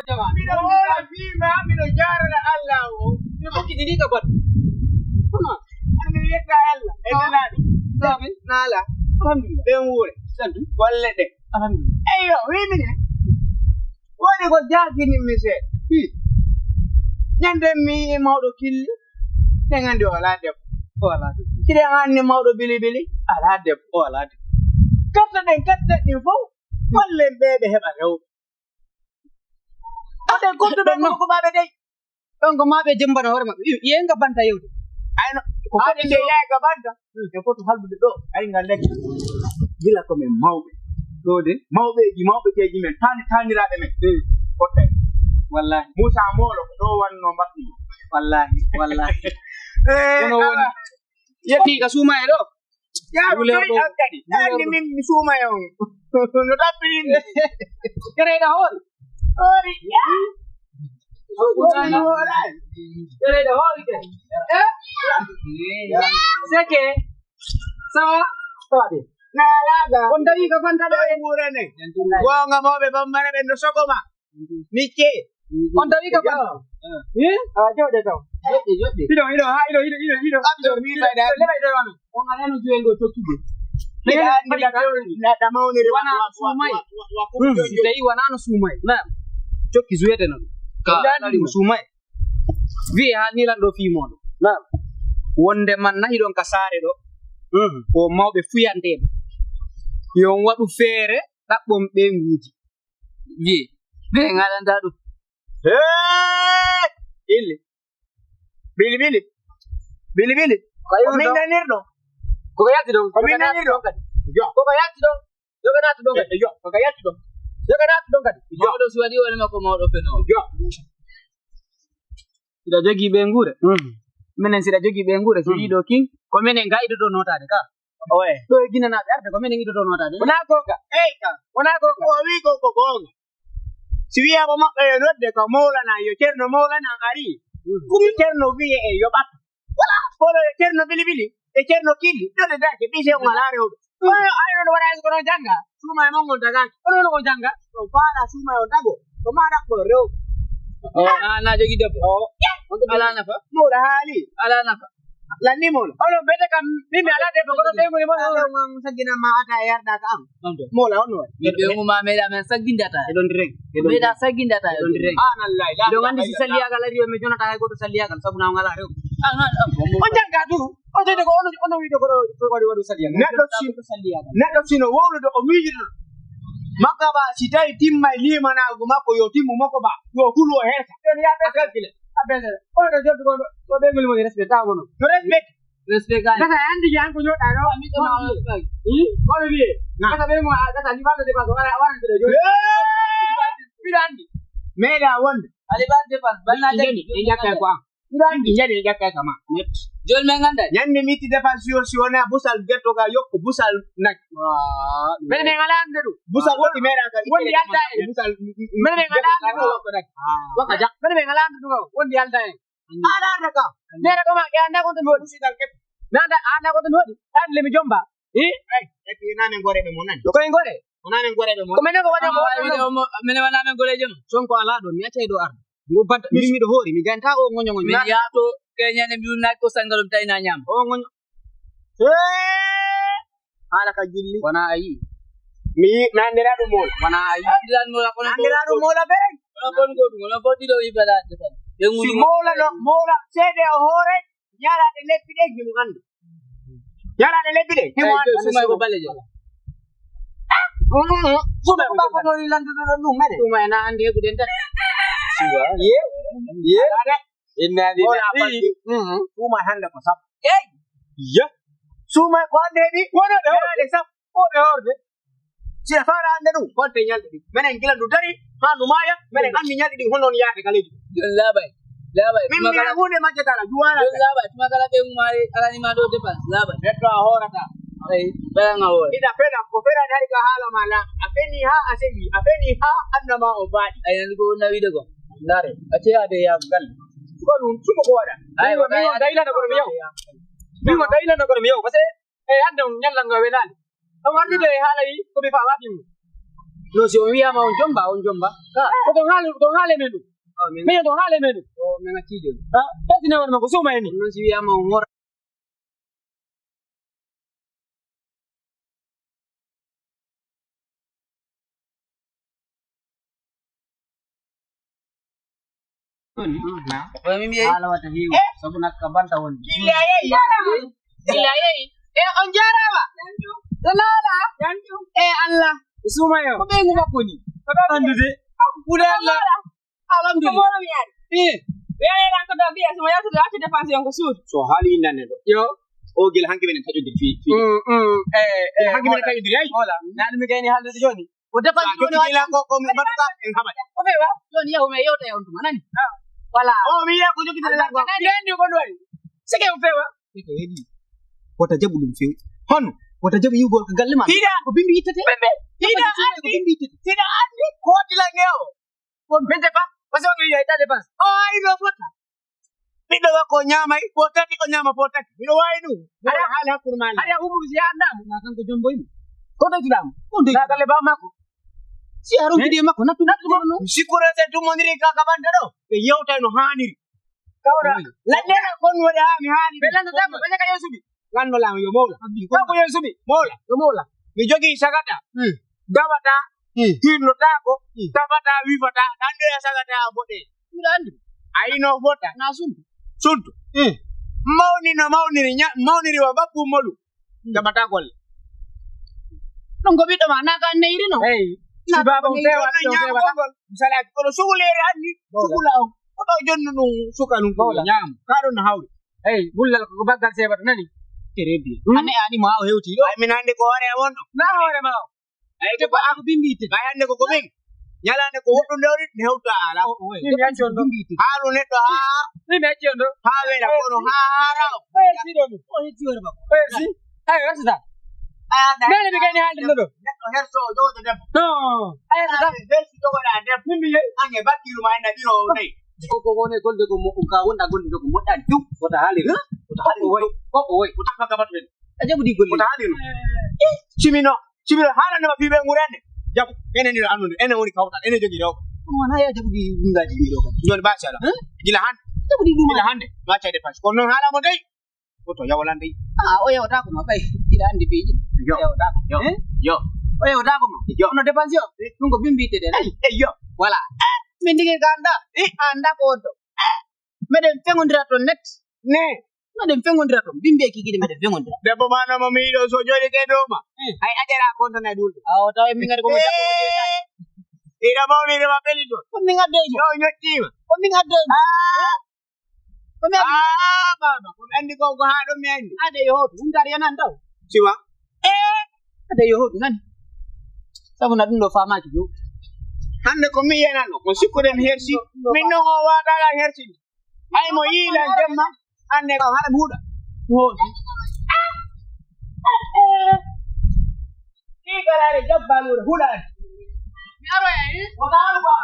jama ora fi ma mino jarana Allah o ni ko kidi ka bot kuma an mi yetta Allah e nanadi sabi nala alhamdulillah ben wure santu walle de alhamdulillah ayo wi mini woni ko jargini mi se fi nyande mi mawdo killi tengandi wala deb wala kide anni mawdo bili bili ala deb wala katta den fo walle bebe heba rew ade goddo don ko babe dey don ko mabe jembana hore mabbe yenga banta yewde ayno ko kadi de yaga banta e ko to halbude do ay ngal lek gila ko men mawbe do de mawbe teji men tanirabe men kotte wallahi musa molo ko do wanno mbatti wallahi kono woni yetti ka suma e do ya wule do kadi ani min suma e on no tabbini kere da hol ori ya kere da hol ke seke sawa tabe na laga on dari ka banta do e murene wonga mawbe bambara be no sokoma nikke on dari ka banta jode taw jode hido abdo mi bayda le bayda wano on ala no juengo tokkude na damawni wana sumai dai wana no sumai na tokki zuete non ka dali sumai wi ha ni lan do fi modo na wonde man nahi don ka sare do ko mawbe fuyante yo wadu fere dabbom be nguji wi be ngalanda do illi bili kayo min nanirdo ko yatti don ko min nanirdo yo ko yatti don joganatu don yo ko yatti do joganatu don kadi yo do suwadi wala mako mawdo feno yo ida jogi be ngure menen sida jogi be ngure so yido king ko menen ga ido do notade ka owe do gina na arde ko menen ido do notade wana ko ka wana ko ko wi ko gonga si wiya mo makka yo nodde ko mawlana yo cerno mawlana ari kumi cerno wi e yo bat wala polo cerno bili e cerno killi do de dake bise on alare o ay no wala ko no janga suma e mongol daga ono ko janga to fara suma o dago to mara ko rew na jogi debbo ala nafa mo da hali ala nafa lanni mo ono bete kam mimi ala debbo ko be mo mo sagina ma ata yarda ka am mo la ono be mo ma meda men sagindata e don direk meda sagindata e don direk anallah do gandi si saliya gal riyo me jonata hay ko to saliya gal sabuna ngala rew o janga du o de ko ono wi do ko wadu saliya neddo sino wowludo o miijido makka ba si tawi timma limana go makko yo timmu makko ba yo hulo herta don ya be kalkile abele o do joddo ko be ngol mo respect ta wono no respect ga kata andi jan ko joda do mi to ma ko le bi kata be mo kata ni ba de ba wala wala de jo pirandi meda won ali ba de pas banna jeni e jakka ko am pirandi jeni jakka kama net jol me nganda nyande miti defal si wona busal getto ga yokko busal nak men me ngala andu busal woni meda ka woni yalda e busal men me ngala andu ko nak waka jak men me ngala andu ko woni yalda e ala naka nera ko ma ke anda ko to modi sidal ket nanda anda ko to modi tan le mi jomba e nane gore be monan ko en gore nane gore be mon ko men ko wadi mo men wana men gore jom son ko ala do mi atay do ardo mo banta mi do hori mi ganta o gonyo gonyo mi yato kenya ne mi na ko sangalum tay na nyam o gonyo ala ka jilli wana ayi mi nandira do mol wana ayi dilan mo ko nandira do mola be kon ko mo ko dido ibada defal si mola sede o hore nyara de leppi de gimu gandu nyara de leppi de gimu gandu suma ko balle je suma ko ba ko do landu do no mede suma na ande ko den ta siwa ye inna lillahi suma handa ko sab ya suma ko ande bi wona de sab o de horde si fara ande du ko te nyalde menen gila du dari ha numaya menen anni nyalde di honon yaade kaleji labai mimi na hunde majatala juara labai tumakala be mari ala ni ma do defal labai netto a horata ay banga ho ida pena ko fera dari ka hala mala afeni ha asemi afeni ha annama obadi ayan go na wi de go ndare ace ade ya gal ko dum sumo ko wada ay mi daila na ko mi yow mi daila na ko mi yow parce que e ande nyalla ngo welani o wandi de hala yi ko be fa wadi mu no si on wiya ma on jomba ko to hale menu me to hale menu o me ngati jo tati na wona ko suma ni no si wiya ma on hor mimi ala wata hiyo sababu nakabanta woni Ilaye on jarawa dalala Allah suma yo ko be nguma ko ni andude budalla alhamdulillah weere ran ko do biya suma yato do atti dépense yon ko suud so hali nanne do yo o gel hanki men tajude fi hanki men tajude ay wala nan mi gayni halde joni o dépense joni wala ko matuka en habata o fewa joni yaw me yewta on tuma nani wala o mi ya ko jogi dala ko ndendi ko do sike o fewa ko hedi wata jabu dum few hono wata jabu yugo ko galle ma hida ko bimbi yittete bembe hida andi ko dila ngeo ko bente pa paso ngi ya ita dépense o ay do fota bido ko nyama ko tati ko nyama potati bido waydu ala hala kurmani ada umu si anda na kan ko jombo yi ko do tidam ko do na galle ba mako si haru gidi mako natu no sikura te dum mondiri ka kabanda do be yewta no haniri kawra la dera kon wada mi hani be lan da ko be ka yesubi ganno la yo mawla ko yesubi mawla mi jogi sagata dabata hinno tako dabata wifata dande sagata bode mirandi ayino bota na suntu mawniri wa babbu molu dabata gol non go bido ma na ka neiri no si baba fewa misala ko sugulere andi sugula ko to jonnu no sukalu ko nyam karo na hawri bullal ko baggal sebata nani kerebi ani ma o hewti do ay minande ko hore wondo na hore ma ay to ba ko bimbite bay hande ko ko ben nyalande ko woddo ndewri ne hewta ala ni mi anjondo halu neddo ha ni mi anjondo ha wela kono ha raw si do mi o heti wona ba si ay rasta mele mi gani hande do neddo herso do debbo no ay rasta versi to wala debbo mi anye bakiru ma ina diro nei ko woni golde ko mo ka wonda golde ko mo dan tu ko ta hali ko woy ko ta ka batbe ajabu di golde ko ta hali chimino hala ne ma fibe ngurende jabu ene ni anu ene woni kawta ene jogi do wona ya jabu di ngaji mi do joni ba sala gila han jabu di duma gila hande ma cha de pas ko non hala mo dai ko to yawalan dai o yawta ko ma bay ida andi beji yawta ko yo o yawta ko ma yo no dépense yo dum ko bimbite de yo voilà min digi ganda anda ko to meden fengondira to net ne meden fengondira to bimbe ki gidi meden fengondira debbo mana mo mi do so jodi ke do ma ay ajara ko to na dul aw taw mi ngari ko mo jabu ira mawni re ma beli do ko mi ngadde yo nyottima ko mi ngadde ko mi baba ko andi ko ha do mi andi ade yo dum dar yanan taw siwa ade yo nan sabu na dum do fama ki do hande ko mi yana no ko sikkuren hersi min no o wada la hersi ay mo yila jemma ande ko hada buuda ki galare jabbalu huda mi aro ay o dalu ba